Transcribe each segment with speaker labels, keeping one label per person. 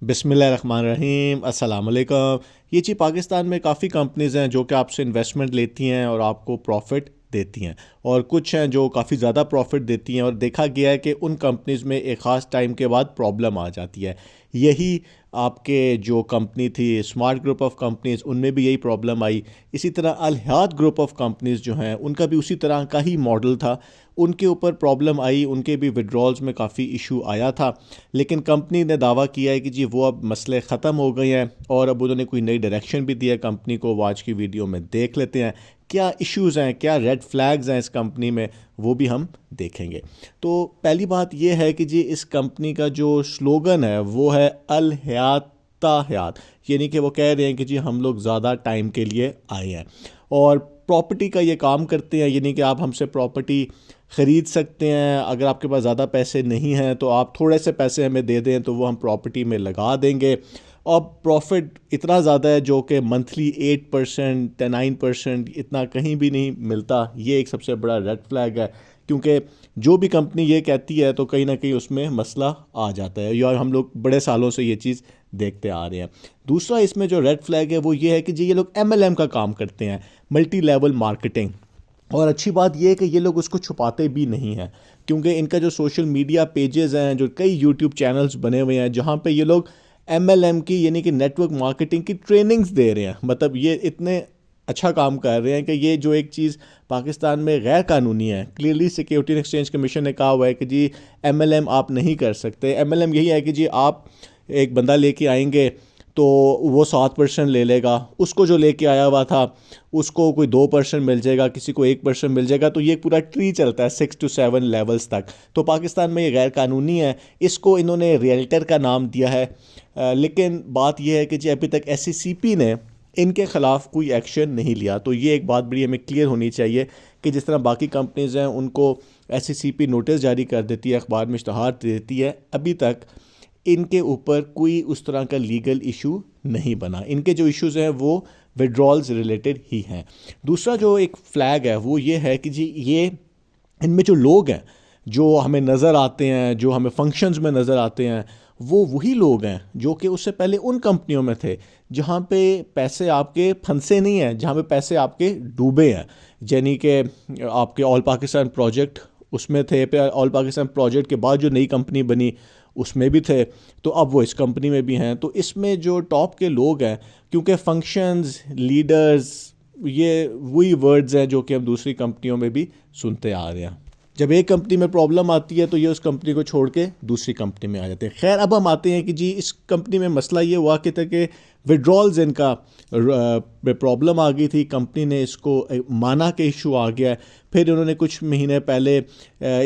Speaker 1: बिस्मिल्लाहिर्रहमानिर्रहीम, अस्सलाम वालेकुम। ये जी पाकिस्तान में काफ़ी कंपनीज़ हैं जो कि आपसे इन्वेस्टमेंट लेती हैं और आपको प्रॉफिट देती हैं, और कुछ हैं जो काफ़ी ज़्यादा प्रॉफिट देती हैं। और देखा गया है कि उन कंपनीज़ में एक ख़ास टाइम के बाद प्रॉब्लम आ जाती है। यही आपके जो कंपनी थी स्मार्ट ग्रुप ऑफ कंपनीज़, उनमें भी यही प्रॉब्लम आई। इसी तरह अल हयात ग्रुप ऑफ कंपनीज़ जो हैं उनका भी उसी तरह का ही मॉडल था। उनके ऊपर प्रॉब्लम आई, उनके भी विड्रॉल्स में काफ़ी इशू आया था। लेकिन कंपनी ने दावा किया है कि जी वो अब मसले ख़त्म हो गए हैं और अब उन्होंने कोई नई डायरेक्शन भी दिया कंपनी को। वो आज की वीडियो में देख लेते हैं क्या इश्यूज़ हैं, क्या रेड फ्लैग्स हैं इस कंपनी में, वो भी हम देखेंगे। तो पहली बात ये है कि जी इस कंपनी का जो स्लोगन है वो है अल हयात ता हयात, यानी कि वो कह रहे हैं कि जी हम लोग ज़्यादा टाइम के लिए आए हैं और प्रॉपर्टी का ये काम करते हैं। यानी कि आप हमसे प्रॉपर्टी ख़रीद सकते हैं, अगर आपके पास ज़्यादा पैसे नहीं हैं तो आप थोड़े से पैसे हमें दे दें तो वो हम प्रॉपर्टी में लगा देंगे। और प्रॉफिट इतना ज़्यादा है जो कि मंथली 8% 9% इतना कहीं भी नहीं मिलता। ये एक सबसे बड़ा रेड फ्लैग है, क्योंकि जो भी कंपनी ये कहती है तो कहीं ना कहीं उसमें मसला आ जाता है, या हम लोग बड़े सालों से ये चीज़ देखते आ रहे हैं। दूसरा इसमें जो रेड फ्लैग है वो ये है कि जी ये लोग MLM का काम करते हैं, मल्टी लेवल मार्केटिंग। और अच्छी बात यह है कि ये लोग उसको छुपाते भी नहीं हैं, क्योंकि इनका जो सोशल मीडिया पेजेस हैं, जो कई यूट्यूब चैनल्स बने हुए हैं जहाँ पे ये लोग MLM की यानी कि नेटवर्क मार्केटिंग की ट्रेनिंग्स दे रहे हैं। मतलब ये इतने अच्छा काम कर रहे हैं कि ये जो एक चीज़ पाकिस्तान में गैर कानूनी है, clearly security and exchange commission ने कहा हुआ है कि जी MLM आप नहीं कर सकते। MLM यही है कि जी आप एक बंदा लेके आएंगे तो वो 7% ले लेगा, उसको जो लेके आया हुआ था उसको कोई 2% मिल जाएगा, किसी को 1% मिल जाएगा। तो ये पूरा ट्री चलता है 6 to 7 लेवल्स तक। तो पाकिस्तान में ये गैर कानूनी है, इसको इन्होंने रियल्टर का नाम दिया है। लेकिन बात यह है कि जी अभी तक SECP ने इनके ख़िलाफ़ कोई एक्शन नहीं लिया। तो ये एक बात बड़ी हमें क्लियर होनी चाहिए कि जिस तरह बाकी कंपनीज़ हैं उनको SECP नोटिस जारी कर देती है, अखबार में इश्तहार दे देती है, अभी तक इनके ऊपर कोई उस तरह का लीगल इशू नहीं बना। इनके जो इश्यूज़ हैं वो विड्रॉल्स रिलेटेड ही हैं। दूसरा जो एक फ्लैग है वो ये है कि जी ये इनमें जो लोग हैं जो हमें नज़र आते हैं, जो हमें फंक्शंस में नज़र आते हैं, वो वही लोग हैं जो कि उससे पहले उन कंपनियों में थे जहाँ पे पैसे आपके फंसे नहीं हैं, जहाँ पे पैसे आपके डूबे हैं। यानी कि आपके ऑल पाकिस्तान प्रोजेक्ट उसमें थे, फिर ऑल पाकिस्तान प्रोजेक्ट के बाद जो नई कंपनी बनी उसमें भी थे, तो अब वो इस कंपनी में भी हैं। तो इसमें जो टॉप के लोग हैं, क्योंकि फंक्शंस लीडर्स ये वही वर्ड्स हैं जो कि हम दूसरी कंपनियों में भी सुनते आ रहे हैं। जब एक कंपनी में प्रॉब्लम आती है तो ये उस कंपनी को छोड़ के दूसरी कंपनी में आ जाते हैं। खैर, अब हम आते हैं कि जी इस कंपनी में मसला ये हुआ कि तक विड्रॉल्स इनका प्रॉब्लम आ गई थी, कंपनी ने इसको माना कि इशू आ गया है। फिर उन्होंने कुछ महीने पहले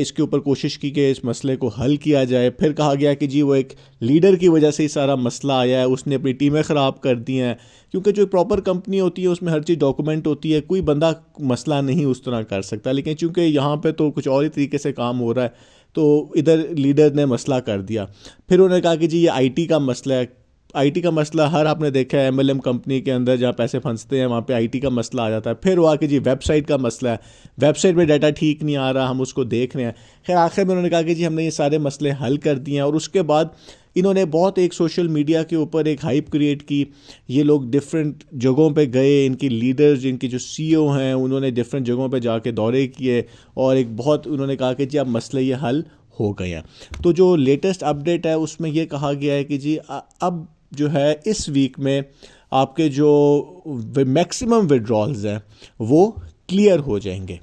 Speaker 1: इसके ऊपर कोशिश की कि इस मसले को हल किया जाए। फिर कहा गया कि जी वो एक लीडर की वजह से ही सारा मसला आया है, उसने अपनी टीमें ख़राब कर दी हैं। क्योंकि जो प्रॉपर कंपनी होती है उसमें हर चीज़ डॉक्यूमेंट होती है, कोई बंदा मसला नहीं उस तरह कर सकता। लेकिन चूंकि यहाँ पे तो कुछ और ही तरीके से काम हो रहा है, तो इधर लीडर ने मसला कर दिया। फिर उन्होंने कहा कि जी ये IT का मसला है। IT का मसला हर आपने देखा है MLM कंपनी के अंदर जहाँ पैसे फंसते हैं वहाँ पे IT का मसला आ जाता है। फिर हुआ कि जी वेबसाइट का मसला है, वेबसाइट में डाटा ठीक नहीं आ रहा, हम उसको देख रहे हैं। खैर आखिर में उन्होंने कहा कि जी हमने ये सारे मसले हल कर दिए हैं। और उसके बाद इन्होंने बहुत एक सोशल मीडिया के ऊपर एक हाइप क्रिएट की। ये लोग डिफरेंट जगहों पे गए, इनकी लीडर्स जिनकी जो CEO हैं उन्होंने डिफरेंट जगहों पे जाके दौरे किए और एक बहुत उन्होंने कहा कि जी अब मसले ये हल हो गए हैं। तो जो लेटेस्ट अपडेट है उसमें ये कहा गया है कि जी अब जो है इस वीक में आपके जो मैक्सिमम विड्रॉल्स हैं वो क्लियर हो जाएंगे।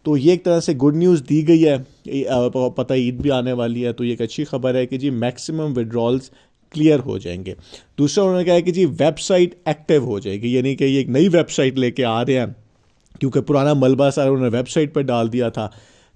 Speaker 1: तो ये एक तरह से गुड न्यूज़ दी गई है। पता है ईद भी आने वाली है, तो ये एक अच्छी खबर है कि जी मैक्सिमम विड्रॉल्स क्लियर हो जाएंगे। दूसरा उन्होंने कहा है कि जी वेबसाइट एक्टिव हो जाएगी, यानी कि ये एक नई वेबसाइट लेके आ रहे हैं, क्योंकि पुराना मलबा सारा उन्होंने वेबसाइट पर डाल दिया था।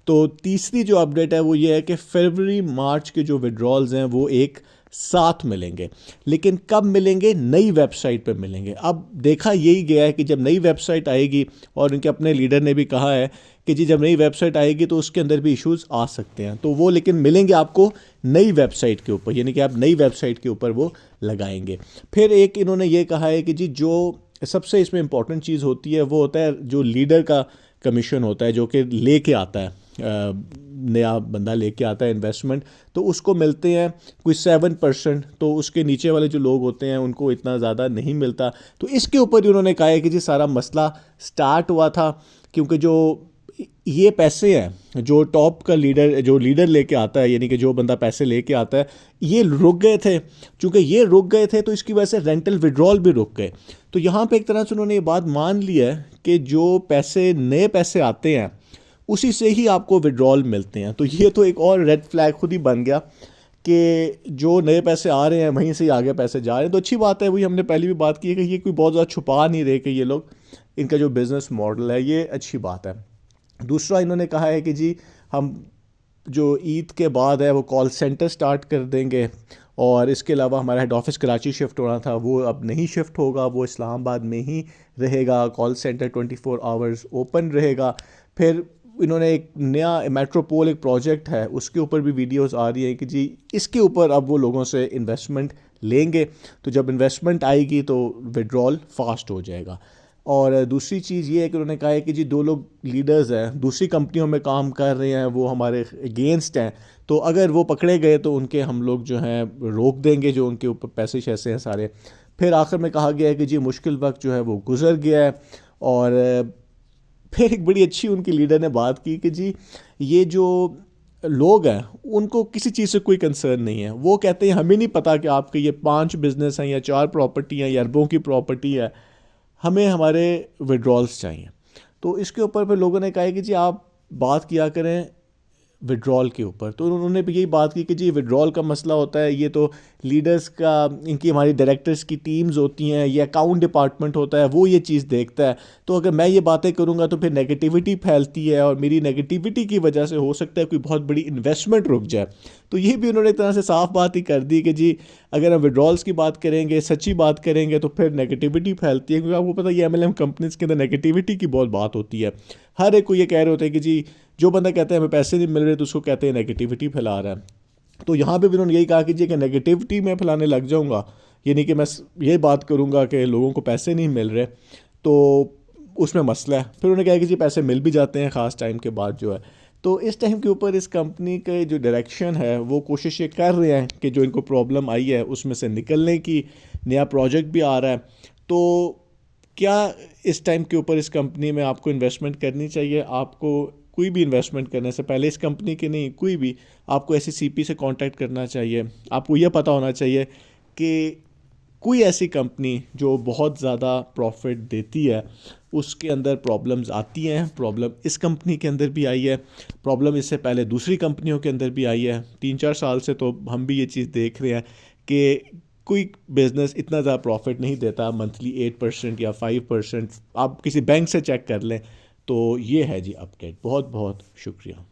Speaker 1: तो तीसरी जो अपडेट है वो ये है कि फरवरी मार्च के जो विड्रॉल्स हैं वो एक साथ मिलेंगे। लेकिन कब मिलेंगे? नई वेबसाइट पर मिलेंगे। अब देखा यही गया है कि जब नई वेबसाइट आएगी, और उनके अपने लीडर ने भी कहा है कि जी जब नई वेबसाइट आएगी तो उसके अंदर भी इश्यूज़ आ सकते हैं, तो वो लेकिन मिलेंगे आपको नई वेबसाइट के ऊपर, यानी कि आप नई वेबसाइट के ऊपर वो लगाएंगे। फिर एक इन्होंने ये कहा है कि जी जो सबसे इसमें इंपॉर्टेंट चीज़ होती है वो होता है जो लीडर का कमीशन होता है जो कि लेके आता है नया बंदा लेके आता है इन्वेस्टमेंट, तो उसको मिलते हैं कोई 7%, तो उसके नीचे वाले जो लोग होते हैं उनको इतना ज़्यादा नहीं मिलता। तो इसके ऊपर ही उन्होंने कहा है कि जी सारा मसला स्टार्ट हुआ था, क्योंकि जो ये पैसे हैं जो टॉप का लीडर, जो लीडर लेके आता है, यानी कि जो बंदा पैसे लेके आता है, ये रुक गए थे। चूँकि ये रुक गए थे तो इसकी वजह से रेंटल विड्रॉल भी रुक गए। तो यहाँ पे एक तरह से उन्होंने ये बात मान ली है कि जो पैसे, नए पैसे आते हैं उसी से ही आपको विड्रॉल मिलते हैं। तो ये तो एक और रेड फ्लैग खुद ही बन गया कि जो नए पैसे आ रहे हैं वहीं से ही आगे पैसे जा रहे हैं। तो अच्छी बात है, वही हमने पहले भी बात की है कि ये कोई बहुत ज़्यादा छुपा नहीं रहे कि ये लोग, इनका जो बिज़नेस मॉडल है ये अच्छी बात है। दूसरा इन्होंने कहा है कि जी हम जो ईद के बाद है वो कॉल सेंटर स्टार्ट कर देंगे, और इसके अलावा हमारा हेड ऑफिस कराची शिफ्ट होना था वो अब नहीं शिफ्ट होगा, वो इस्लामाबाद में ही रहेगा। कॉल सेंटर 24 आवर्स ओपन रहेगा। फिर इन्होंने एक नया मेट्रोपोल एक प्रोजेक्ट है उसके ऊपर भी वीडियोस आ रही हैं कि जी इसके ऊपर अब वो लोगों से इन्वेस्टमेंट लेंगे, तो जब इन्वेस्टमेंट आएगी तो विड्रॉल फास्ट हो जाएगा। और दूसरी चीज़ ये है कि उन्होंने कहा है कि जी दो लोग लीडर्स हैं, दूसरी कंपनियों में काम कर रहे हैं, वो हमारे अगेंस्ट हैं, तो अगर वो पकड़े गए तो उनके हम लोग जो हैं रोक देंगे, जो उनके ऊपर पैसे शैसे हैं सारे। फिर आखिर में कहा गया है कि जी मुश्किल वक्त जो है वो गुजर गया है। और फिर एक बड़ी अच्छी उनकी लीडर ने बात की कि जी ये जो लोग हैं उनको किसी चीज़ से कोई कंसर्न नहीं है। वो कहते हैं हमें नहीं पता कि आपके ये 5 बिजनेस हैं या 4 प्रॉपर्टी हैं या अरबों की प्रॉपर्टी है, हमें हमारे विड्रॉल्स चाहिए। तो इसके ऊपर फिर लोगों ने कहा है कि जी आप बात किया करें विड्रॉल के ऊपर। तो उन्होंने भी यही बात की कि जी विड्रॉल का मसला होता है, ये तो लीडर्स का, इनकी हमारी डायरेक्टर्स की टीम्स होती हैं, ये अकाउंट डिपार्टमेंट होता है, वो ये चीज़ देखता है। तो अगर मैं ये बातें करूँगा तो फिर नेगेटिविटी फैलती है, और मेरी नेगेटिविटी की वजह से हो सकता है कोई बहुत बड़ी इन्वेस्टमेंट रुक जाए। तो ये भी उन्होंने एक तरह से साफ बात ही कर दी कि जी अगर हम विड्रॉल्स की बात करेंगे, सच्ची बात करेंगे, तो फिर नेगेटिविटी फैलती है। क्योंकि आपको पता है ये MLM कंपनीज़ के अंदर नेगेटिविटी की बहुत बात होती है। हर एक को ये कह रहे होते हैं कि जी जो बंदा कहता है हमें पैसे नहीं मिल रहे तो उसको कहते हैं नेगेटिविटी फैला रहा है। तो यहाँ पे भी उन्होंने यही कहा कि जी कि नेगेटिविटी में फैलाने लग जाऊँगा, यानी कि मैं ये बात करूँगा कि लोगों को पैसे नहीं मिल रहे, तो उसमें मसला है। फिर उन्होंने कहा कि जी पैसे मिल भी जाते हैं ख़ास टाइम के बाद जो है। तो इस टाइम के ऊपर इस कंपनी के जो डायरेक्शन है वो कोशिश ये कर रहे हैं कि जो इनको प्रॉब्लम आई है उसमें से निकलने की, नया प्रोजेक्ट भी आ रहा है। तो क्या इस टाइम के ऊपर इस कंपनी में आपको इन्वेस्टमेंट करनी चाहिए? आपको कोई भी इन्वेस्टमेंट करने से पहले, इस कंपनी के नहीं, कोई भी, आपको ऐसी CP से कांटेक्ट करना चाहिए। आपको यह पता होना चाहिए कि कोई ऐसी कंपनी जो बहुत ज़्यादा प्रॉफिट देती है उसके अंदर प्रॉब्लम्स आती हैं। प्रॉब्लम इस कंपनी के अंदर भी आई है, प्रॉब्लम इससे पहले दूसरी कंपनियों के अंदर भी आई है। 3-4 साल से तो हम भी ये चीज़ देख रहे हैं कि कोई बिज़नेस इतना ज़्यादा प्रॉफिट नहीं देता, मंथली 8% या 5%। आप किसी बैंक से चेक कर लें। तो ये है जी अपडेट। बहुत बहुत शुक्रिया।